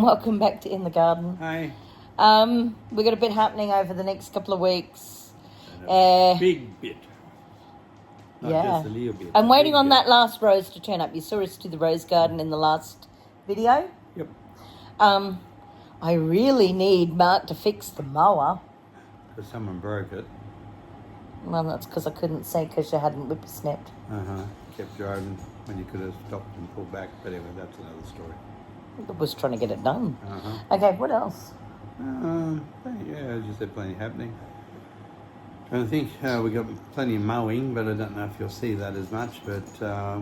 welcome back to In the Garden. Hi. We've got a bit happening over the next couple of weeks. Big bit. Not just a little bit. I'm waiting on that last rose to turn up. You saw us do the rose garden in the last video. Yep. I really need Mark to fix the mower. Because someone broke it. Well, that's because I couldn't see because you hadn't whippersnapped. Kept driving when you could have stopped and pulled back. But anyway, that's another story. I was trying to get it done. Okay, what else? Yeah, as you said, plenty happening. I think we got plenty of mowing, but I don't know if you'll see that as much. But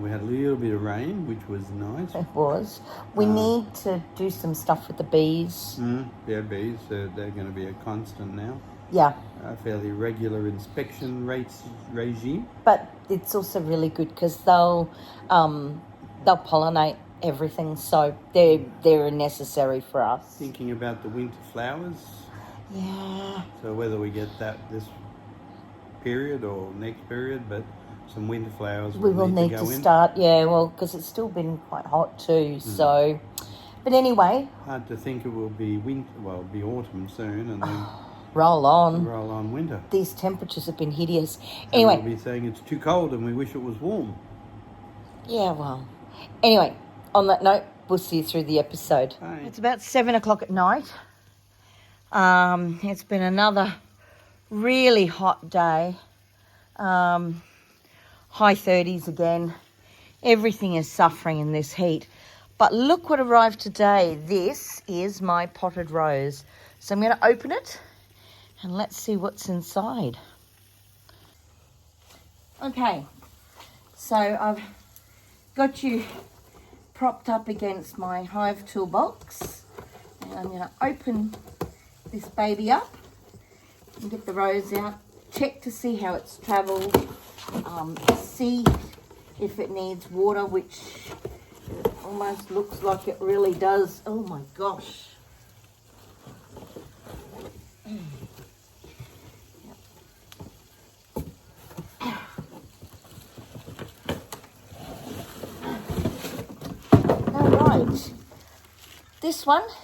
we had a little bit of rain, which was nice. It was. We need to do some stuff with the bees. Yeah, bees. They're going to be a constant now. Yeah. A fairly regular inspection regime. But it's also really good because they'll pollinate everything, so they're necessary for us. Thinking about the winter flowers. Yeah. So whether we get that this period or next period, but some winter flowers we will need to start. Yeah, well, because it's still been quite hot too. So, but anyway. Hard to think it will be winter. Well, it'll be autumn soon, and then roll on winter. These temperatures have been hideous. Anyway, we'll be saying it's too cold, and we wish it was warm. Yeah, well. Anyway, on that note, we'll see you through the episode. Bye. It's about 7 o'clock at night. It's been another really hot day. High 30s again. Everything is suffering in this heat. But look what arrived today. This is my potted rose. So I'm going to open it and let's see what's inside. Okay, so I've got you propped up against my Hive toolbox, and I'm going to open this baby up and get the rose out, check to see how it's travelled, see if it needs water, which almost looks like it really does. Oh my gosh.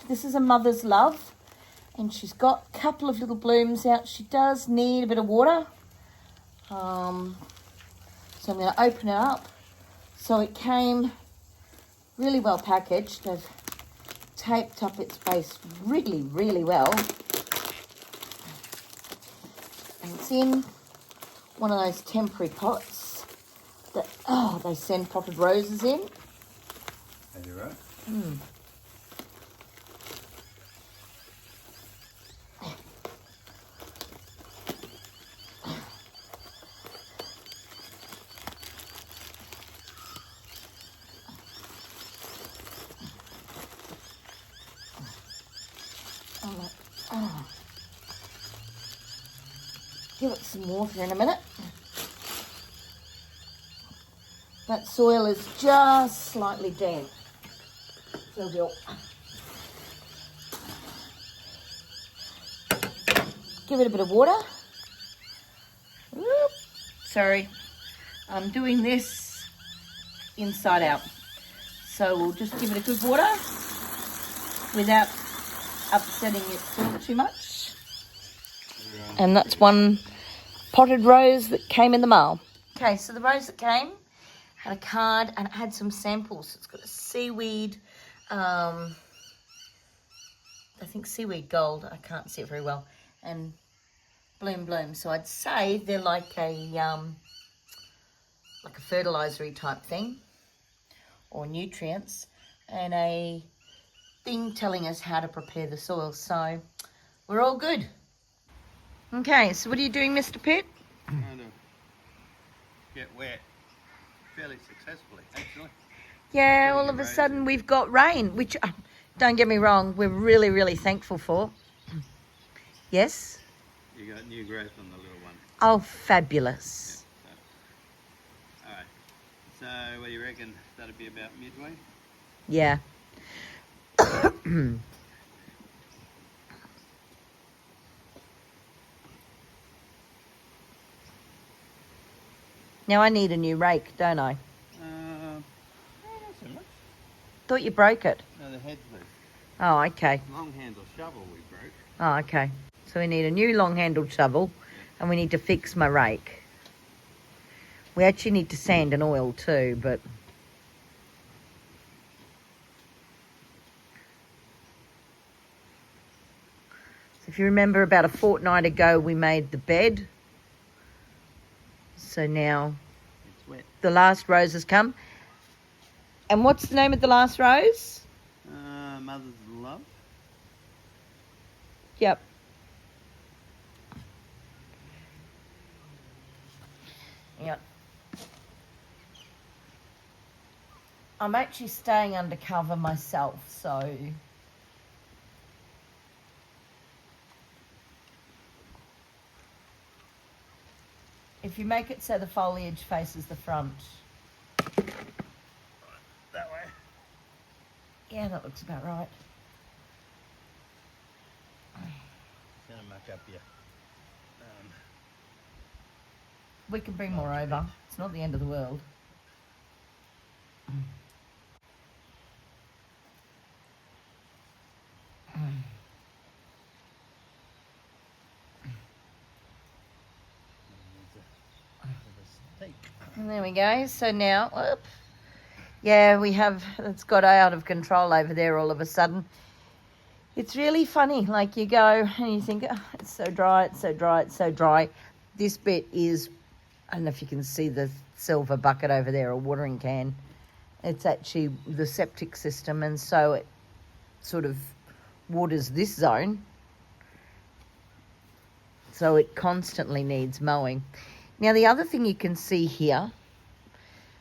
This is a mother's love, and she's got a couple of little blooms out. She does need a bit of water, so I'm going to open it up. So it came really well packaged. They've taped up its base really, really well, and it's in one of those temporary pots that they send potted roses in. Are you right? Give it some water in a minute. That soil is just slightly damp. Give it a bit of water. Whoop. Sorry, I'm doing this inside out. So we'll just give it a good water without upsetting its soil too much. And that's one potted rose that came in the mail. Okay, so the rose that came had a card and it had some samples. It's got a seaweed, I think seaweed gold. I can't see it very well. And bloom. So I'd say they're like a fertilizer-y type thing, or nutrients, and a thing telling us how to prepare the soil. So we're all good. Okay, so what are you doing, Mr. Pitt? Trying to get wet fairly successfully, actually. Yeah, all of a sudden we've got rain, which, don't get me wrong, we're really, really thankful for. Yes? You got new growth on the little one. Oh, fabulous. Yeah, all right. So what do you reckon? That'll be about midway? Yeah. Now I need a new rake, don't I? Not so much. Thought you broke it. No, the head's loose. Oh, okay. Long handle shovel we broke. Oh, okay. So we need a new long-handled shovel, and we need to fix my rake. We actually need to sand and oil too, but... So if you remember, about a fortnight ago, we made the bed. So now It's wet. the last rose has come. And what's the name of the last rose? Mother's Love. Yep. Yep. I'm actually staying undercover myself, so... If you make it so the foliage faces the front. That way. Yeah, that looks about right. It's gonna muck up your. We can bring more over. It's not the end of the world. And there we go. So now, whoop. Yeah, we have, it's got out of control over there all of a sudden. It's really funny. Like you go and you think, oh, it's so dry, it's so dry, it's so dry. This bit is, I don't know if you can see the silver bucket over there, a watering can. It's actually the septic system, and so it sort of waters this zone. So it constantly needs mowing. Now, the other thing you can see here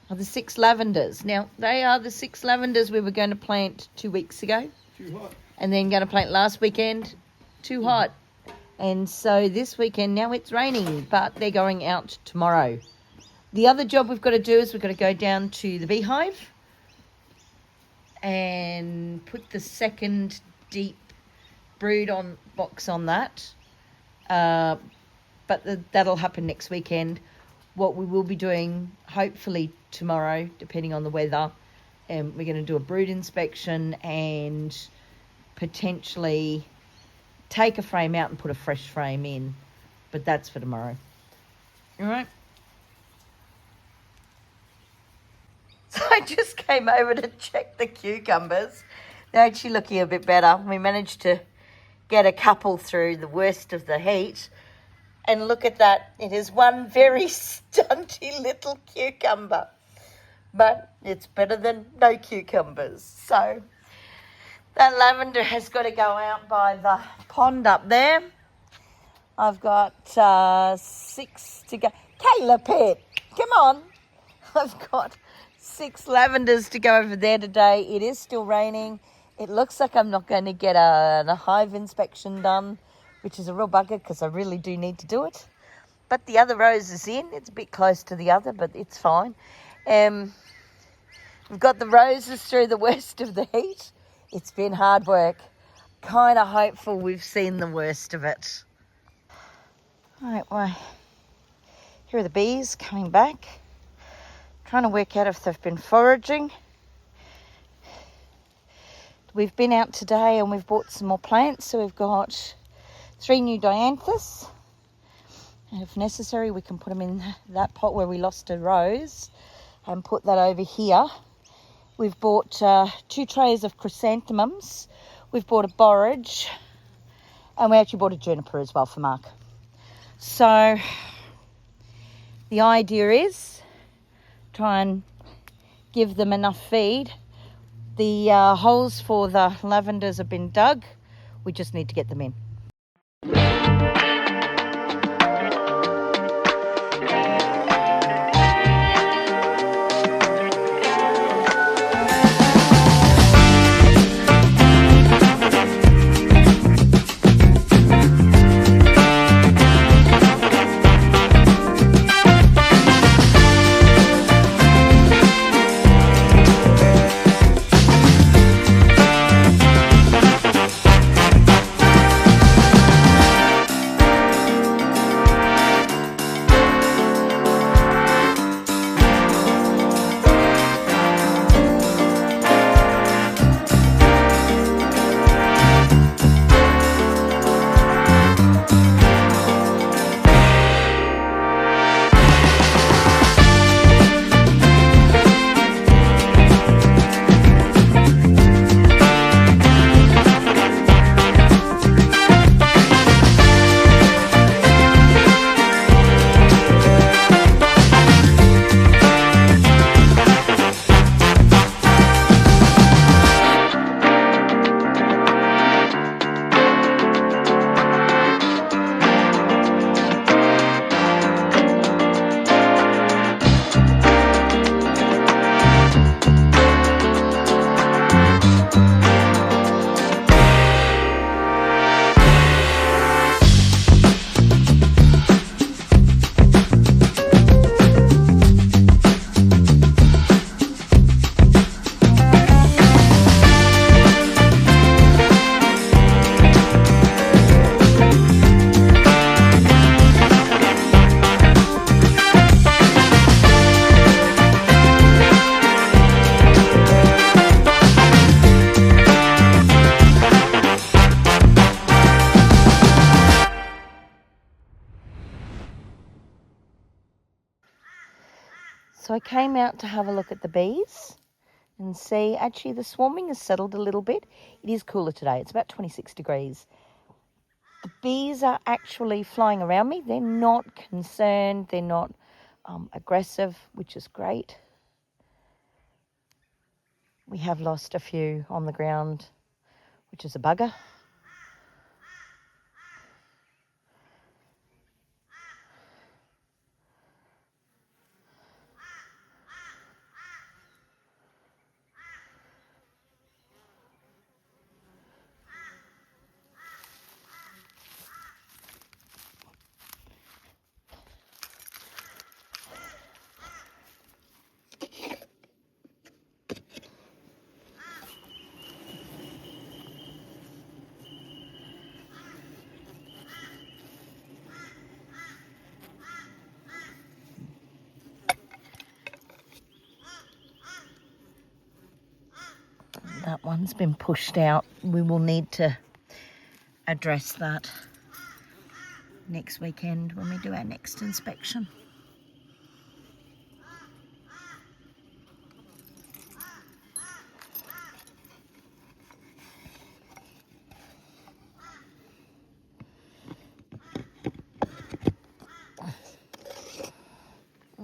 are the 6 lavenders. Now, they are the 6 lavenders we were going to plant 2 weeks ago. Too hot. And then going to plant last weekend. Too hot. And so this weekend, now it's raining, but they're going out tomorrow. The other job we've got to do is we've got to go down to the beehive and put the second deep brood on box on that. But that'll happen next weekend. What we will be doing, hopefully tomorrow, depending on the weather, we're going to do a brood inspection and potentially take a frame out and put a fresh frame in. But that's for tomorrow. All right. So I just came over to check the cucumbers. They're actually looking a bit better. We managed to get a couple through the worst of the heat. And look at that. It is one very stunty little cucumber. But it's better than no cucumbers. So that lavender has got to go out by the pond up there. I've got 6 to go. Kayla Pet, come on. I've got 6 lavenders to go over there today. It is still raining. It looks like I'm not going to get a hive inspection done, which is a real bugger because I really do need to do it. But the other rose is in. It's a bit close to the other, but it's fine. We've got the roses through the worst of the heat. It's been hard work. Kind of hopeful we've seen the worst of it. All right, well, here are the bees coming back. Trying to work out if they've been foraging. We've been out today and we've bought some more plants. So we've got 3 new dianthus. And if necessary, we can put them in that pot where we lost a rose and put that over here. We've bought 2 trays of chrysanthemums. We've bought a borage. And we actually bought a juniper as well for Mark. So the idea is try and give them enough feed. The holes for the lavenders have been dug. We just need to get them in. So I came out to have a look at the bees and see, actually the swarming has settled a little bit. It is cooler today. It's about 26 degrees. The bees are actually flying around me. They're not concerned. They're not aggressive, which is great. We have lost a few on the ground, which is a bugger. That one's been pushed out. We will need to address that next weekend when we do our next inspection.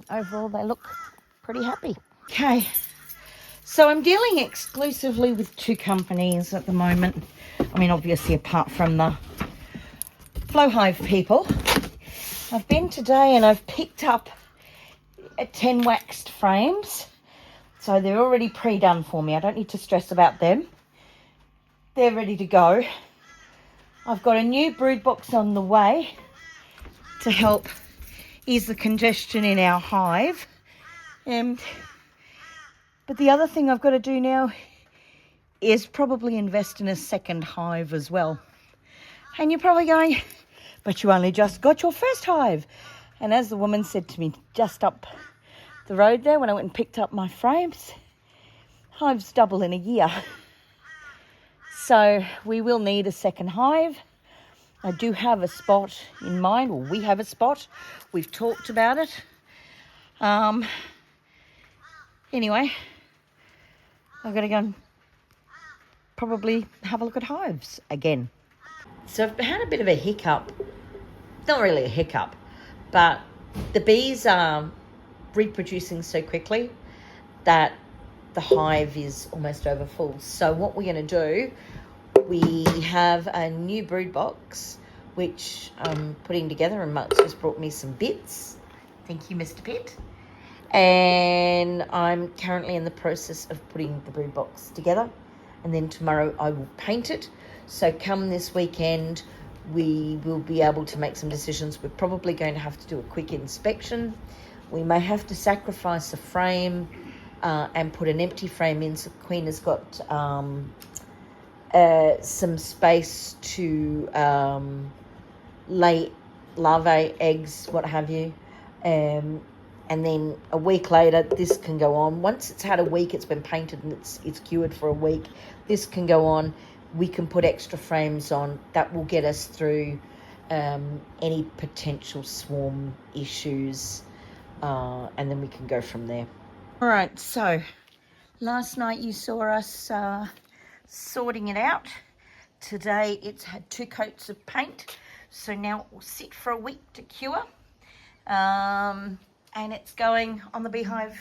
Overall, they look pretty happy. Okay, so I'm dealing exclusively with 2 companies at the moment. I mean, obviously, apart from the Hive people. I've been today and I've picked up 10 waxed frames. So they're already pre-done for me. I don't need to stress about them. They're ready to go. I've got a new brood box on the way to help ease the congestion in our hive. But the other thing I've got to do now is probably invest in a second hive as well. And you're probably going, but you only just got your first hive. And as the woman said to me just up the road there when I went and picked up my frames, hives double in a year. So we will need a second hive. I do have a spot in mind, or we have a spot. We've talked about it. Anyway, I've got to go and probably have a look at hives again. So I've had a bit of a hiccup. Not really a hiccup, but the bees are reproducing so quickly that the hive is almost over full. So what we're going to do, we have a new brood box which I'm putting together, and Mark's just brought me some bits. Thank you, Mr. Pitt. And I'm currently in the process of putting the brood box together, and then tomorrow I will paint it. So come this weekend, we will be able to make some decisions. We're probably going to have to do a quick inspection. We may have to sacrifice a frame and put an empty frame in, so the queen has got some space to lay larvae, eggs, what have you. And then a week later, this can go on. Once it's had a week, it's been painted and it's cured for a week, this can go on. We can put extra frames on. That will get us through any potential swarm issues, and then we can go from there. All right, so last night you saw us sorting it out. Today it's had 2 coats of paint, so now it will sit for a week to cure, and it's going on the beehive.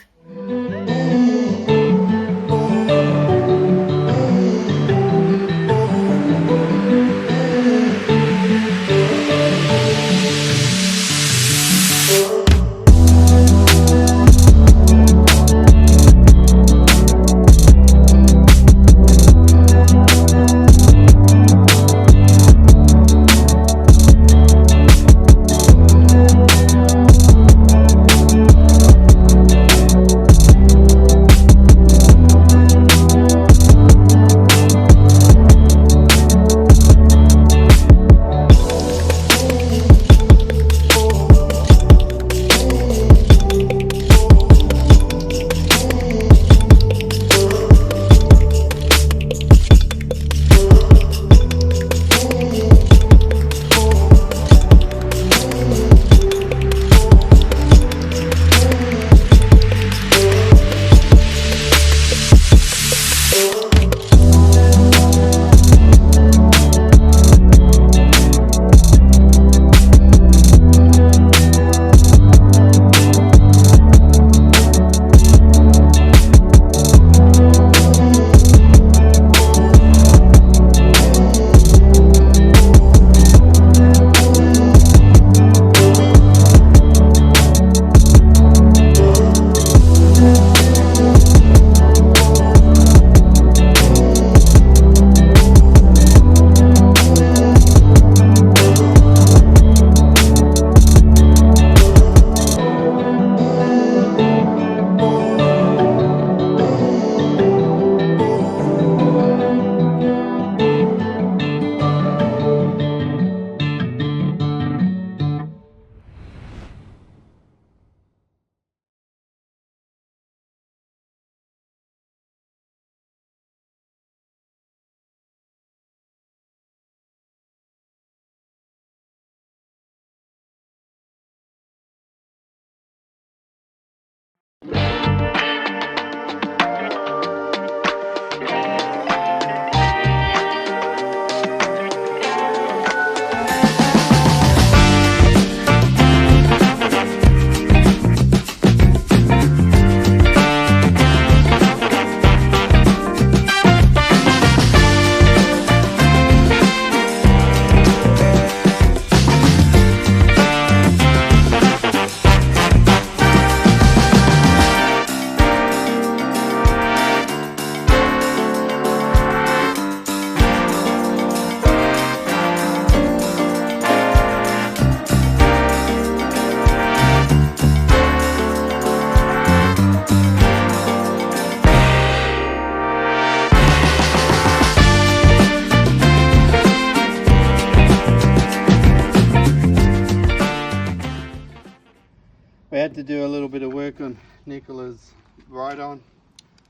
to do a little bit of work on Nicola's ride-on.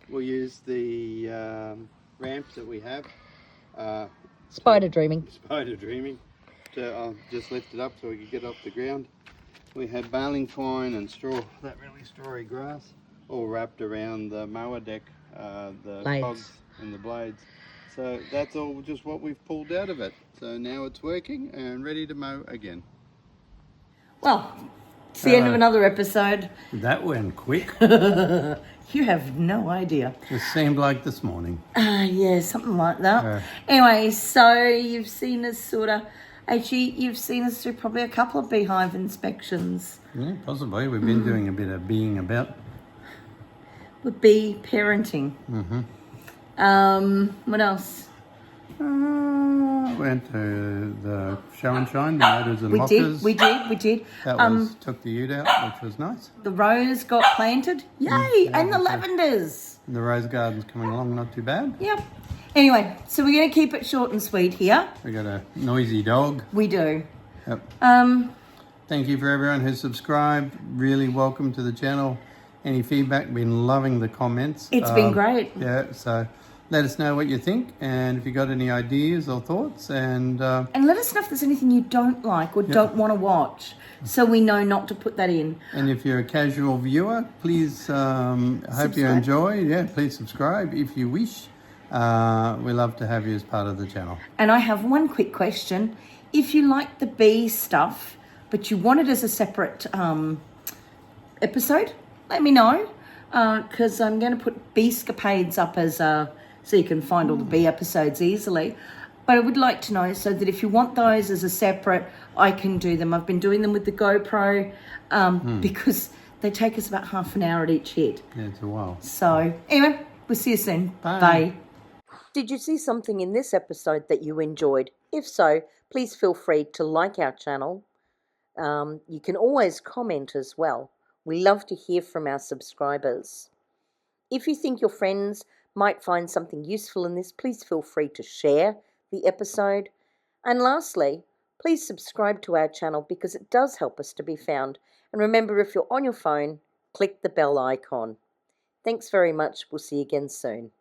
We'll use the ramps that we have. Spider dreaming. Spider dreaming. To just lift it up so we can get off the ground. We have baling twine and straw, that really strawy grass, all wrapped around the mower deck, the Blades. cogs and the blades. So that's all just what we've pulled out of it. So now it's working and ready to mow again. Well, it's the end of another episode. That went quick. You have no idea. It seemed like this morning. Yeah, something like that. Anyway, so you've seen us actually, you've seen us through probably a couple of beehive inspections. Yeah, possibly. We've been doing a bit of being about. With bee parenting. What else? Went to the show and shine, the motors and hoppers. We did. That took the ute out, which was nice. The rose got planted. Yay! And the lavenders. And the rose garden's coming along, not too bad. Yep. Anyway, so we're going to keep it short and sweet here. We got a noisy dog. We do. Yep. Thank you for everyone who's subscribed. Really welcome to the channel. Any feedback? Been loving the comments. It's been great. Yeah, so let us know what you think, and if you got any ideas or thoughts, and let us know if there's anything you don't like or don't want to watch, so we know not to put that in. And if you're a casual viewer, please, I hope you enjoy. Yeah, please subscribe if you wish. We love to have you as part of the channel. And I have one quick question. If you like the bee stuff, but you want it as a separate episode, let me know, because I'm going to put Beescapades up as so you can find all the bee episodes easily. But I would like to know, so that if you want those as a separate, I can do them. I've been doing them with the GoPro because they take us about half an hour at each hit. Yeah, it's a while. So anyway, we'll see you soon. Bye. Bye. Did you see something in this episode that you enjoyed? If so, please feel free to like our channel. You can always comment as well. We love to hear from our subscribers. If you think your friends might find something useful in this, please feel free to share the episode. And lastly, please subscribe to our channel because it does help us to be found. And remember, if you're on your phone, click the bell icon. Thanks very much. We'll see you again soon.